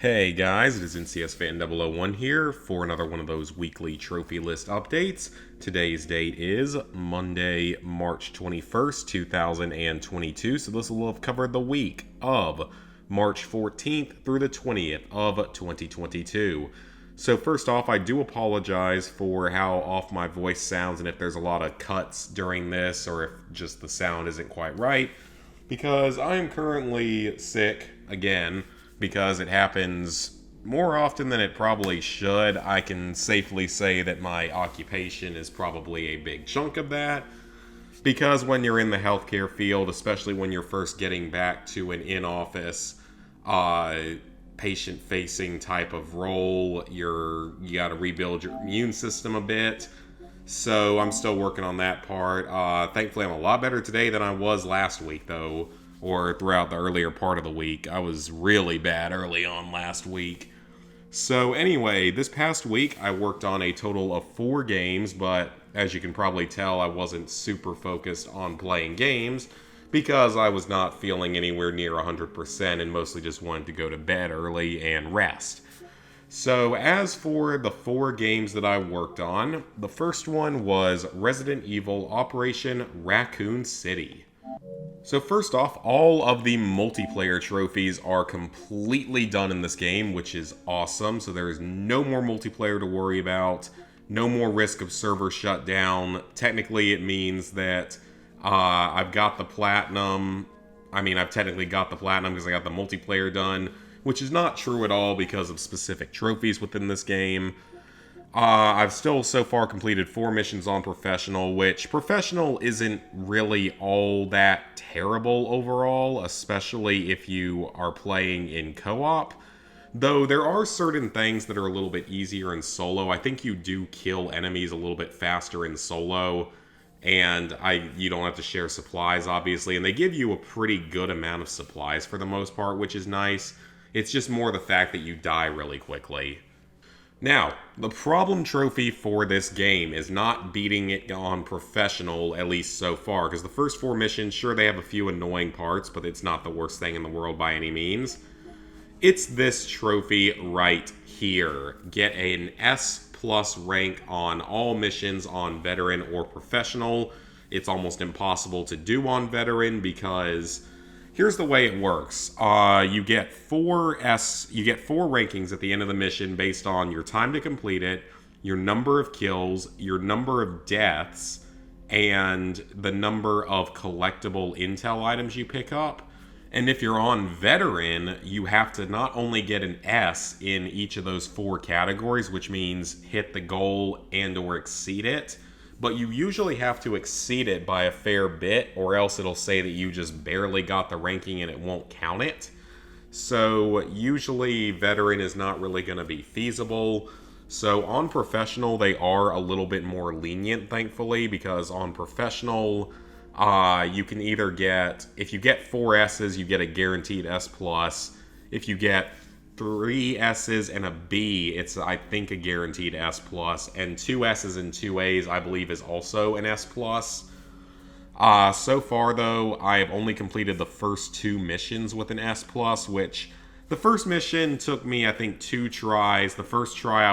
Hey guys, it is NCS Fan 001 here for another one of those weekly trophy list updates. Today's date is Monday, March 21st, 2022, so this will have covered the week of March 14th through the 20th of 2022. So first off, I do apologize for how off my voice sounds and if there's a lot of cuts during this or if just the sound isn't quite right, because I am currently sick again because it happens more often than it probably should. I can safely say that my occupation is probably a big chunk of that. Because when you're in the healthcare field, especially when you're first getting back to an in-office, patient-facing type of role, you got to rebuild your immune system a bit. So I'm still working on that part. Thankfully, I'm a lot better today than I was last week, though, or throughout the earlier part of the week. I was really bad early on last week. So anyway, this past week, I worked on a total of 4 games, but as you can probably tell, I wasn't super focused on playing games because I was not feeling anywhere near 100% and mostly just wanted to go to bed early and rest. So as for the 4 games that I worked on, the first one was Resident Evil Operation Raccoon City. So first off, all of the multiplayer trophies are completely done in this game, which is awesome. So there is no more multiplayer to worry about, no more risk of server shutdown. Technically, it means that I've got the platinum. I've technically got the platinum because I got the multiplayer done, which is not true at all because of specific trophies within this game. I've still so far completed 4 missions on Professional, which Professional isn't really all that terrible overall, especially if you are playing in co-op. Though there are certain things that are a little bit easier in solo. I think you do kill enemies a little bit faster in solo, and you don't have to share supplies, obviously, and they give you a pretty good amount of supplies for the most part, which is nice. It's just more the fact that you die really quickly. Now, the problem trophy for this game is not beating it on Professional, at least so far, because the first 4 missions, sure, they have a few annoying parts, but it's not the worst thing in the world by any means. It's this trophy right here. Get an S+ rank on all missions on Veteran or Professional. It's almost impossible to do on Veteran because here's the way it works. You get 4 rankings at the end of the mission based on your time to complete it, your number of kills, your number of deaths, and the number of collectible intel items you pick up. And if you're on Veteran, you have to not only get an S in each of those 4 categories, which means hit the goal and or exceed it, but you usually have to exceed it by a fair bit, or else it'll say that you just barely got the ranking and it won't count it. So usually Veteran is not really going to be feasible. So on Professional, they are a little bit more lenient, thankfully, because on Professional, you can either if you get 4 S's, you get a guaranteed S+. If you get 3 S's and a B, it's, I think, a guaranteed S+, and 2 S's and 2 A's, I believe, is also an S+. So far, though, I have only completed the first 2 missions with an S+, which the first mission took me, I think, 2 tries. The first try,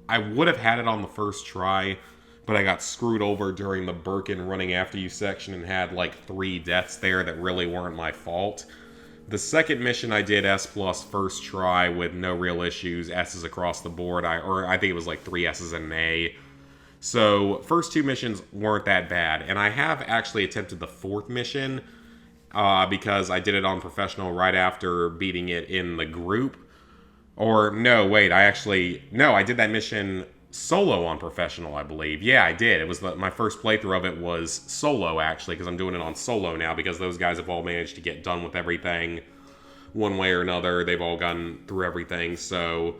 I would have had it on the first try, but I got screwed over during the Birkin running after you section and had like 3 deaths there that really weren't my fault. The second mission I did S+ first try with no real issues, S's across the board, I think it was like 3 S's and an A. So first 2 missions weren't that bad, and I have actually attempted the 4th mission because I did it on Professional right after beating it in the group. Or no, wait, I did that mission solo on Professional, I believe. Yeah, I did. It was my first playthrough of it was solo, actually, because I'm doing it on solo now, because those guys have all managed to get done with everything one way or another. They've all gotten through everything. So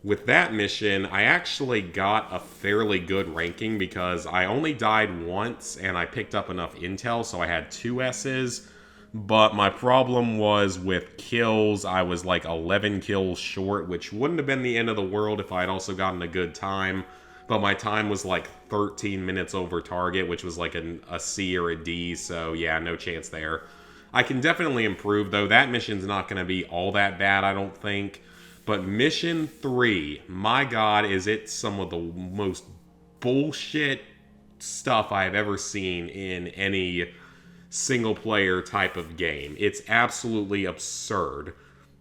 with that mission, I actually got a fairly good ranking because I only died once and I picked up enough intel, so I had 2 S's. But my problem was with kills. I was like 11 kills short, which wouldn't have been the end of the world if I had also gotten a good time. But my time was like 13 minutes over target, which was like a C or a D, so yeah, no chance there. I can definitely improve, though. That mission's not going to be all that bad, I don't think. But Mission 3, my God, is it some of the most bullshit stuff I've ever seen in any single player type of game. It's absolutely absurd.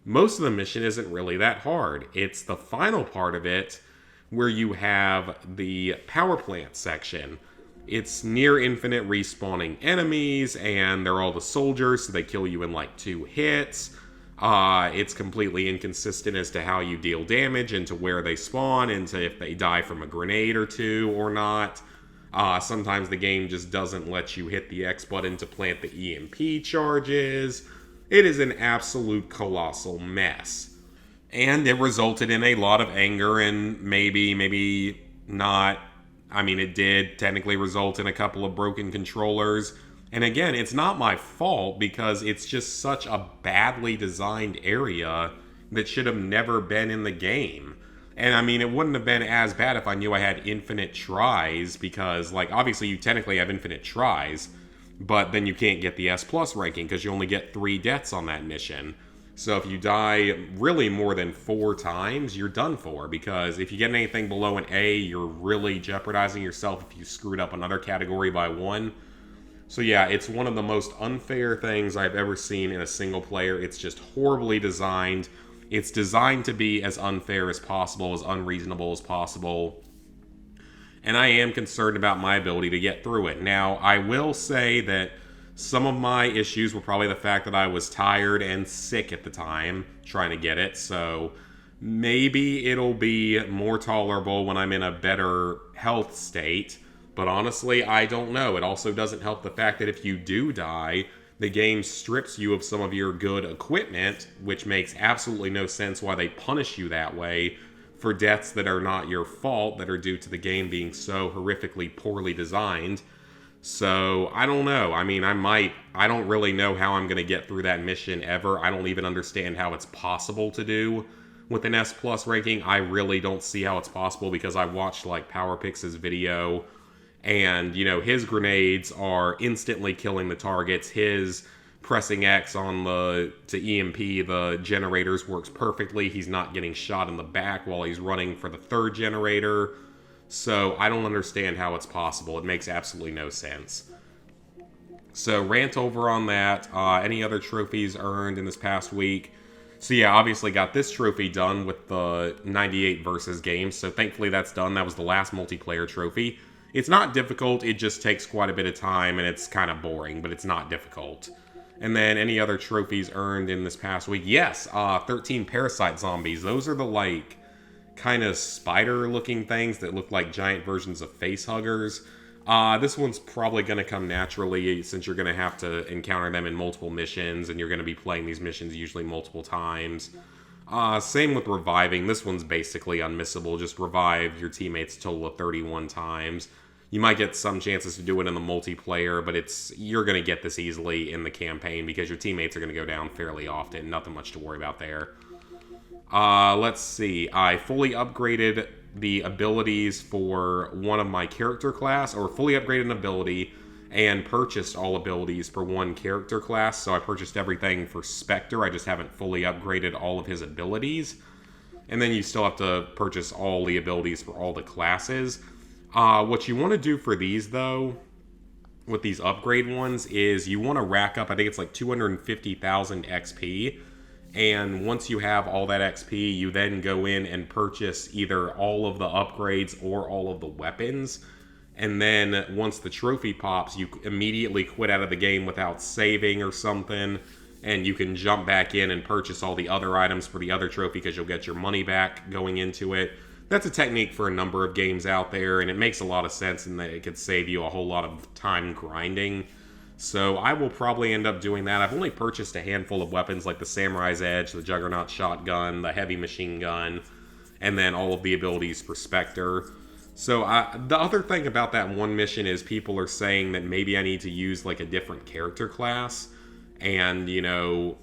Most of the mission isn't really that hard. It's the final part of it where you have the power plant section. It's near infinite respawning enemies, and they're all the soldiers, so they kill you in like 2 hits. It's completely inconsistent as to how you deal damage and to where they spawn and to if they die from a grenade or 2 or not. Sometimes the game just doesn't let you hit the X button to plant the EMP charges. It is an absolute colossal mess. And it resulted in a lot of anger and maybe not. I mean, it did technically result in a couple of broken controllers. And again, it's not my fault because it's just such a badly designed area that should have never been in the game. And I mean, it wouldn't have been as bad if I knew I had infinite tries because, like, obviously you technically have infinite tries, but then you can't get the S plus ranking because you only get 3 deaths on that mission. So if you die really more than 4 times, you're done for, because if you get anything below an A, you're really jeopardizing yourself if you screwed up another category by 1. So yeah, it's one of the most unfair things I've ever seen in a single player. It's just horribly designed. It's designed to be as unfair as possible, as unreasonable as possible. And I am concerned about my ability to get through it. Now, I will say that some of my issues were probably the fact that I was tired and sick at the time trying to get it. So maybe it'll be more tolerable when I'm in a better health state. But honestly, I don't know. It also doesn't help the fact that if you do die, the game strips you of some of your good equipment, which makes absolutely no sense why they punish you that way for deaths that are not your fault, that are due to the game being so horrifically poorly designed. So, I don't know. I mean, I don't really know how I'm going to get through that mission ever. I don't even understand how it's possible to do with an S plus ranking. I really don't see how it's possible because I watched, like, PowerPix's video. And, you know, his grenades are instantly killing the targets. His pressing X on to EMP the generators works perfectly. He's not getting shot in the back while he's running for the 3rd generator. So I don't understand how it's possible. It makes absolutely no sense. So rant over on that. Any other trophies earned in this past week? So yeah, obviously got this trophy done with the 98 versus games. So thankfully that's done. That was the last multiplayer trophy. It's not difficult, it just takes quite a bit of time, and it's kind of boring, but it's not difficult. And then any other trophies earned in this past week? Yes, 13 parasite zombies. Those are the, like, kind of spider-looking things that look like giant versions of face huggers. This one's probably going to come naturally since you're going to have to encounter them in multiple missions, and you're going to be playing these missions usually multiple times. Same with reviving. This one's basically unmissable. Just revive your teammates a total of 31 times. You might get some chances to do it in the multiplayer, but you're going to get this easily in the campaign because your teammates are going to go down fairly often. Nothing much to worry about there. Let's see. I fully upgraded the abilities for one of my character class, or fully upgraded an ability and purchased all abilities for one character class. So I purchased everything for Spectre. I just haven't fully upgraded all of his abilities. And then you still have to purchase all the abilities for all the classes. What you want to do for these, though, with these upgrade ones, is you want to rack up, I think it's like 250,000 XP. And once you have all that XP, you then go in and purchase either all of the upgrades or all of the weapons. And then once the trophy pops, you immediately quit out of the game without saving or something. And you can jump back in and purchase all the other items for the other trophy because you'll get your money back going into it. That's a technique for a number of games out there, and it makes a lot of sense in that it could save you a whole lot of time grinding. So I will probably end up doing that. I've only purchased a handful of weapons like the Samurai's Edge, the Juggernaut Shotgun, the Heavy Machine Gun, and then all of the abilities for Spectre. So the other thing about that one mission is people are saying that maybe I need to use like a different character class and, you know,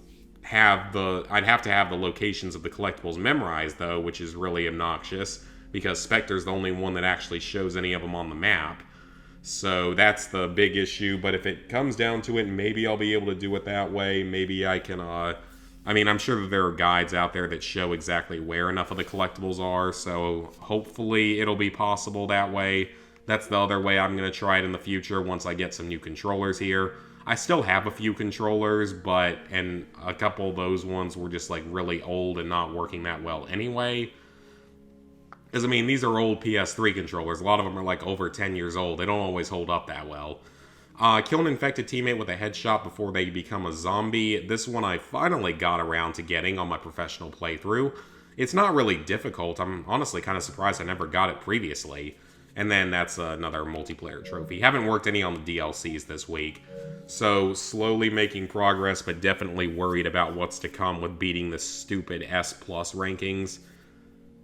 I'd have to have the locations of the collectibles memorized, though, which is really obnoxious because Spectre's the only one that actually shows any of them on the map. So that's the big issue, but if it comes down to it, maybe I'll be able to do it that way. Maybe I can I mean, I'm sure that there are guides out there that show exactly where enough of the collectibles are, so hopefully it'll be possible that way. That's the other way I'm going to try it in the future once I get some new controllers here. I still have a few controllers, and a couple of those ones were just like really old and not working that well anyway. Because, I mean, these are old PS3 controllers. A lot of them are like over 10 years old. They don't always hold up that well. Kill an infected teammate with a headshot before they become a zombie. This one I finally got around to getting on my professional playthrough. It's not really difficult. I'm honestly kind of surprised I never got it previously. And then that's another multiplayer trophy. Haven't worked any on the DLCs this week. So, slowly making progress, but definitely worried about what's to come with beating the stupid S+ rankings.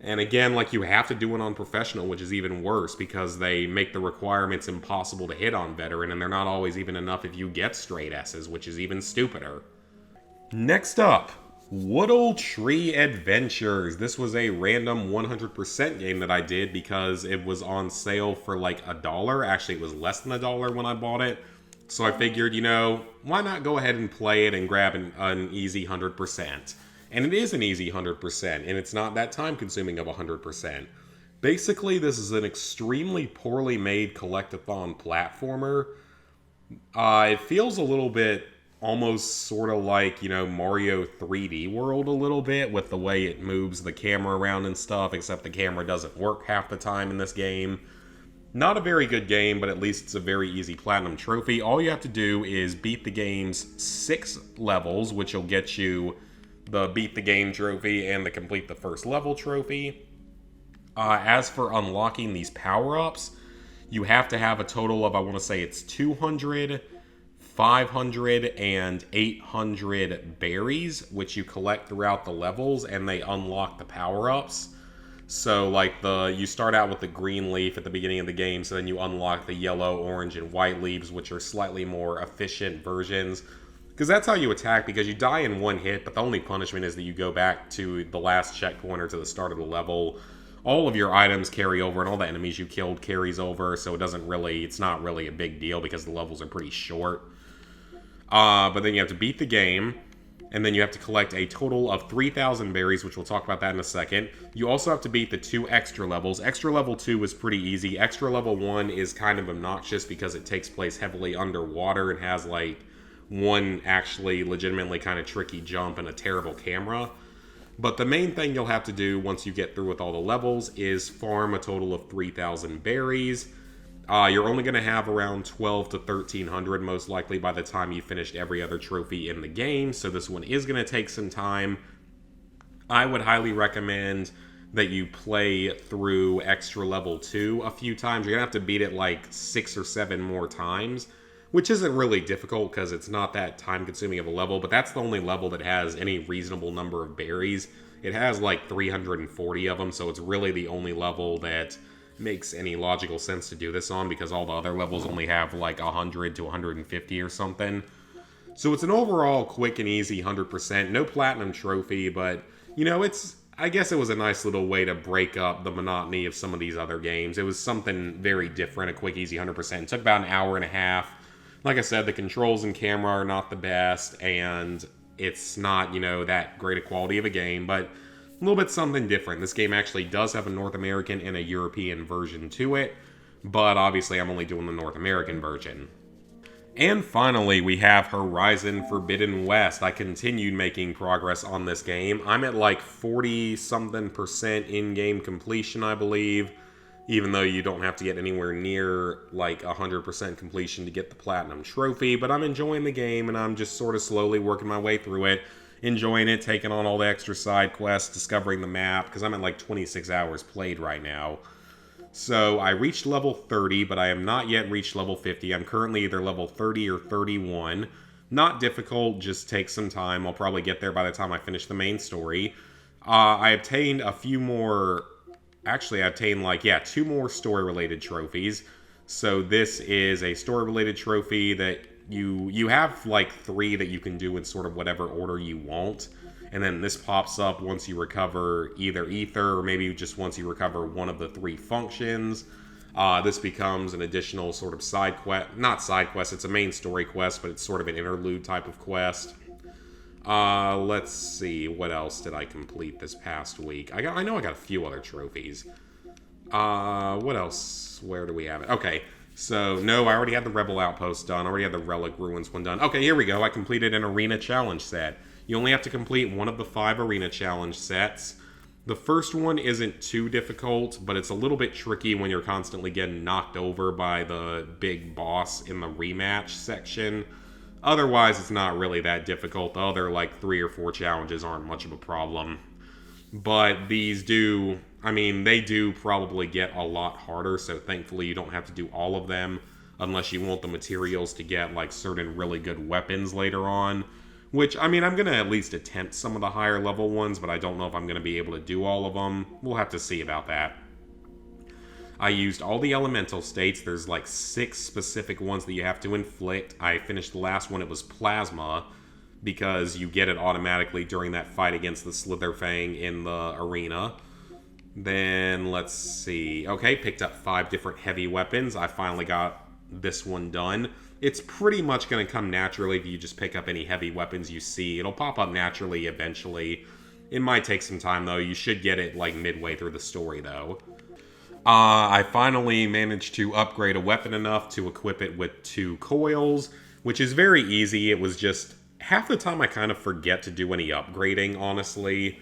And again, like, you have to do it on professional, which is even worse because they make the requirements impossible to hit on veteran, and they're not always even enough if you get straight S's, which is even stupider. Next up, Woodle Tree Adventures. This was a random 100% game that I did because it was on sale for like $1. Actually, it was less than $1 when I bought it. So I figured, why not go ahead and play it and grab an easy 100%. And it is an easy 100%, and it's not that time-consuming of 100%. Basically, this is an extremely poorly made collectathon platformer. It feels a little bit almost sort of like, Mario 3D World a little bit with the way it moves the camera around and stuff, except the camera doesn't work half the time in this game. Not a very good game, but at least it's a very easy platinum trophy. All you have to do is beat the game's 6 levels, which will get you the beat the game trophy and the complete the first level trophy. As for unlocking these power-ups, you have to have a total of, I want to say it's 200, 500, and 800 berries, which you collect throughout the levels, and they unlock the power-ups. So, like, you start out with the green leaf at the beginning of the game, so then you unlock the yellow, orange, and white leaves, which are slightly more efficient versions. Because that's how you attack, because you die in one hit, but the only punishment is that you go back to the last checkpoint or to the start of the level. All of your items carry over, and all the enemies you killed carries over, so it's not really a big deal because the levels are pretty short. But then you have to beat the game, and then you have to collect a total of 3,000 berries, which we'll talk about that in a second. You also have to beat the 2 extra levels. Extra level 2 is pretty easy. Extra level 1 is kind of obnoxious because it takes place heavily underwater and has, like, one actually legitimately kind of tricky jump and a terrible camera. But the main thing you'll have to do once you get through with all the levels is farm a total of 3,000 berries. You're only going to have around 12 to 1,300 most likely by the time you finished every other trophy in the game, so this one is going to take some time. I would highly recommend that you play through Extra Level 2 a few times. You're going to have to beat it like 6 or 7 more times, which isn't really difficult because it's not that time-consuming of a level, but that's the only level that has any reasonable number of berries. It has like 340 of them, so it's really the only level that makes any logical sense to do this on because all the other levels only have like 100 to 150 or something. So it's an overall quick and easy 100%. No platinum trophy, but, I guess it was a nice little way to break up the monotony of some of these other games. It was something very different, a quick, easy 100%. It took about an hour and a half. Like I said, the controls and camera are not the best, and it's not, that great a quality of a game, but a little bit something different. This game actually does have a North American and a European version to it, but obviously I'm only doing the North American version. And finally, we have Horizon Forbidden West. I continued making progress on this game. I'm at like 40-something% in-game completion, I believe, even though you don't have to get anywhere near like 100% completion to get the Platinum Trophy. But I'm enjoying the game, and I'm just sort of slowly working my way through it. Enjoying it, taking on all the extra side quests, discovering the map, because I'm at like 26 hours played right now. So I reached level 30, but I am not yet reached level 50. I'm currently either level 30 or 31. Not difficult, just takes some time. I'll probably get there by the time I finish the main story. I obtained a few more... Actually, I obtained 2 more story-related trophies. So this is a story-related trophy that you have like 3 that you can do in sort of whatever order you want. And then this pops up once you recover either Ether or maybe just once you recover one of the 3 functions. This becomes an additional sort of side quest. Not side quest, it's a main story quest, but it's sort of an interlude type of quest. Let's see. What else did I complete this past week? I know I got a few other trophies. What else? Where do we have it? Okay. So, no, I already had the Rebel Outpost done. I already had the Relic Ruins one done. Okay, here we go. I completed an Arena Challenge set. You only have to complete one of the 5 Arena Challenge sets. The first one isn't too difficult, but it's a little bit tricky when you're constantly getting knocked over by the big boss in the rematch section. Otherwise, it's not really that difficult. The other, like, 3 or 4 challenges aren't much of a problem. But these do, I mean, they do probably get a lot harder, so thankfully you don't have to do all of them unless you want the materials to get, like, certain really good weapons later on. Which, I mean, I'm going to at least attempt some of the higher level ones, but I don't know if I'm going to be able to do all of them. We'll have to see about that. I used all the elemental states. There's like 6 specific ones that you have to inflict. I finished the last one. It was Plasma, because you get it automatically during that fight against the Slitherfang in the arena. Then, let's see. Okay, picked up 5 different heavy weapons. I finally got this one done. It's pretty much going to come naturally if you just pick up any heavy weapons you see. It'll pop up naturally eventually. It might take some time, though. You should get it, like, midway through the story, though. I finally managed to upgrade a weapon enough to equip it with 2 coils, which is very easy. It was just, half the time I kind of forget to do any upgrading, honestly.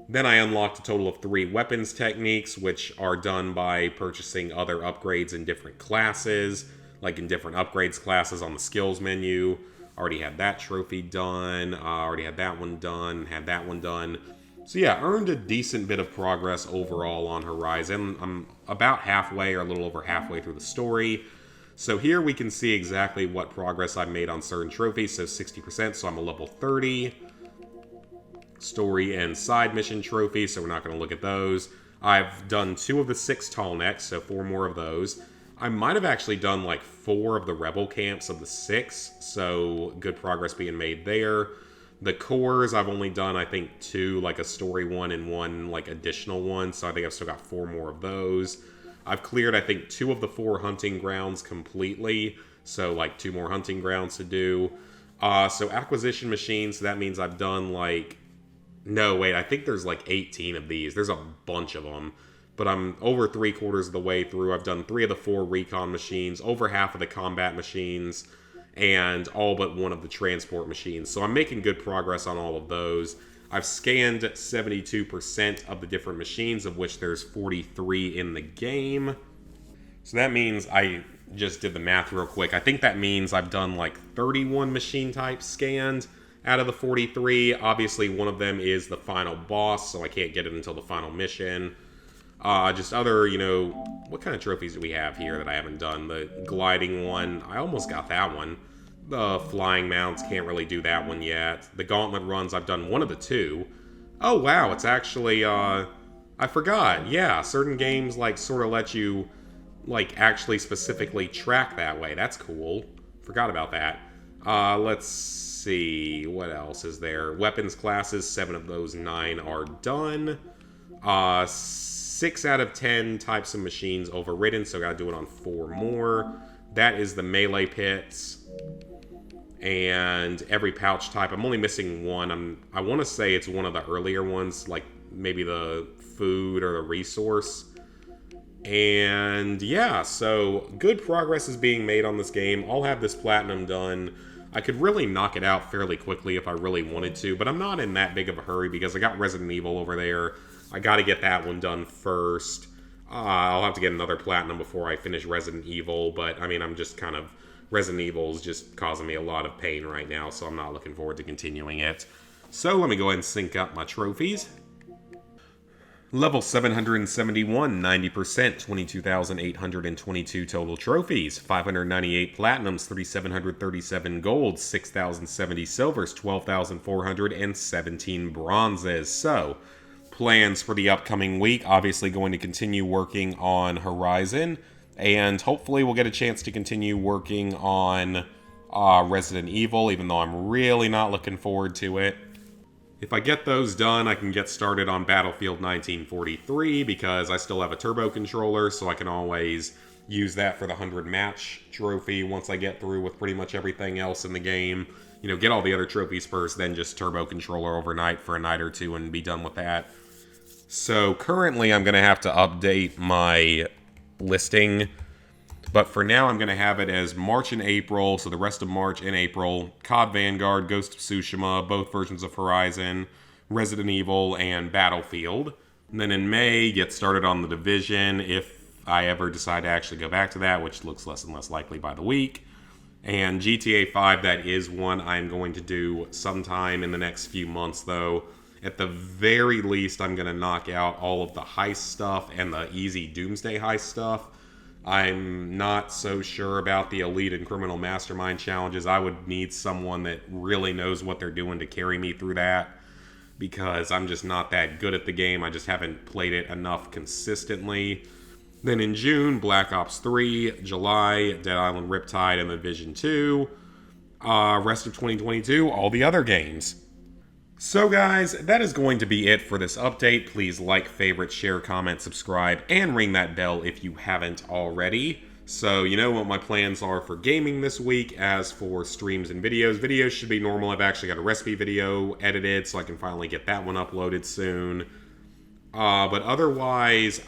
Then I unlocked a total of 3 weapons techniques, which are done by purchasing other upgrades in different classes, like in different upgrades classes on the skills menu. Already had that trophy done, already had that one done, had that one done. So yeah, earned a decent bit of progress overall on Horizon. I'm about halfway or a little over halfway through the story. So here we can see exactly what progress I've made on certain trophies. So 60%, so I'm a level 30. Story and side mission trophies, so we're not going to look at those. I've done 2 of the 6 tall necks, so 4 more of those. I might have actually done like 4 of the rebel camps of the 6, so good progress being made there. The cores, I've only done, I think, 2, like a story one and 1, like, additional one, so I think I've still got 4 more of those. I've cleared, I think, 2 of the 4 hunting grounds completely, so, like, 2 more hunting grounds to do. So acquisition machines, so that means I've done, like... No, wait, I think there's, like, 18 of these. There's a bunch of them. But I'm over 3/4 of the way through. I've done 3 of the 4 recon machines, over half of the combat machines, and all but 1 of the transport machines. So I'm making good progress on all of those. I've scanned 72% of the different machines, of which there's 43 in the game. So that means, I just did the math real quick, I think that means I've done like 31 machine types scanned out of the 43. Obviously one of them is the final boss, so I can't get it until the final mission. Just other, you know, what kind of trophies do we have here that I haven't done? The gliding one, I almost got that one. The flying mounts, can't really do that one yet. The gauntlet runs, I've done 1 of the 2. Oh wow, it's actually, I forgot. Yeah, certain games, like, sort of let you, like, actually specifically track that way. That's cool. Forgot about that. Let's see, what else is there? Weapons classes, 7 of those 9 are done. 6 out of 10 types of machines overridden, so I gotta do it on 4 more. That is the melee pits. And every pouch type, I'm only missing 1. I want to say it's one of the earlier ones, like maybe the food or the resource. And yeah, so good progress is being made on this game. I'll have this platinum done. I could really knock it out fairly quickly if I really wanted to, but I'm not in that big of a hurry because I got Resident Evil over there. I got to get that one done first. I'll have to get another platinum before I finish Resident Evil, but I mean, I'm just kind of... Resident Evil is just causing me a lot of pain right now, so I'm not looking forward to continuing it. So let me go ahead and sync up my trophies. Level 771, 90%, 22,822 total trophies, 598 platinums, 3,737 golds, 6,070 silvers, 12,417 bronzes. So, plans for the upcoming week, obviously going to continue working on Horizon, and hopefully we'll get a chance to continue working on Resident Evil, even though I'm really not looking forward to it. If I get those done, I can get started on Battlefield 1943, because I still have a turbo controller, so I can always use that for the 100 match trophy once I get through with pretty much everything else in the game. get all the other trophies first, then just turbo controller overnight for a night or two and be done with that. So currently I'm going to have to update my listing, but for now I'm going to have it as March and April, so the rest of March and April, COD Vanguard, Ghost of Tsushima, both versions of Horizon, Resident Evil, and Battlefield. And then in May, get started on The Division, if I ever decide to actually go back to that, which looks less and less likely by the week. And GTA 5, that is one I'm going to do sometime in the next few months, though. At the very least, I'm going to knock out all of the heist stuff and the easy Doomsday heist stuff. I'm not so sure about the Elite and Criminal Mastermind challenges. I would need someone that really knows what they're doing to carry me through that, because I'm just not that good at the game. I just haven't played it enough consistently. Then in June, Black Ops 3, July, Dead Island Riptide, and The Division 2. Rest of 2022, all the other games. So guys, that is going to be it for this update. Please like, favorite, share, comment, subscribe, and ring that bell if you haven't already. So you know what my plans are for gaming this week. As for streams and videos should be normal. I've actually got a recipe video edited, so I can finally get that one uploaded soon. But otherwise,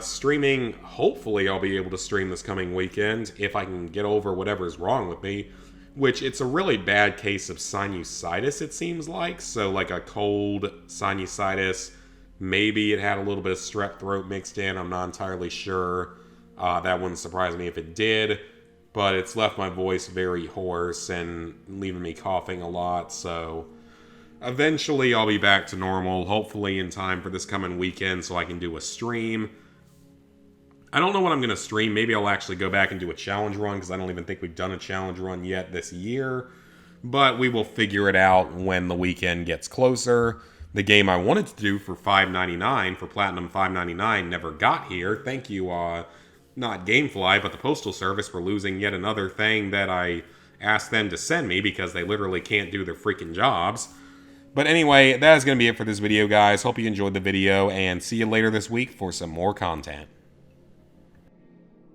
streaming, hopefully I'll be able to stream this coming weekend if I can get over whatever's wrong with me, which it's a really bad case of sinusitis, it seems like. So like a cold sinusitis, maybe it had a little bit of strep throat mixed in, I'm not entirely sure. That wouldn't surprise me if it did, but it's left my voice very hoarse and leaving me coughing a lot, so eventually I'll be back to normal, hopefully in time for this coming weekend so I can do a stream. I don't know what I'm going to stream. Maybe I'll actually go back and do a challenge run, because I don't even think we've done a challenge run yet this year. But we will figure it out when the weekend gets closer. The game I wanted to do for $5.99, for Platinum $5.99, never got here. Thank you, not Gamefly, but the Postal Service, for losing yet another thing that I asked them to send me, because they literally can't do their freaking jobs. But anyway, that is going to be it for this video, guys. Hope you enjoyed the video, and see you later this week for some more content.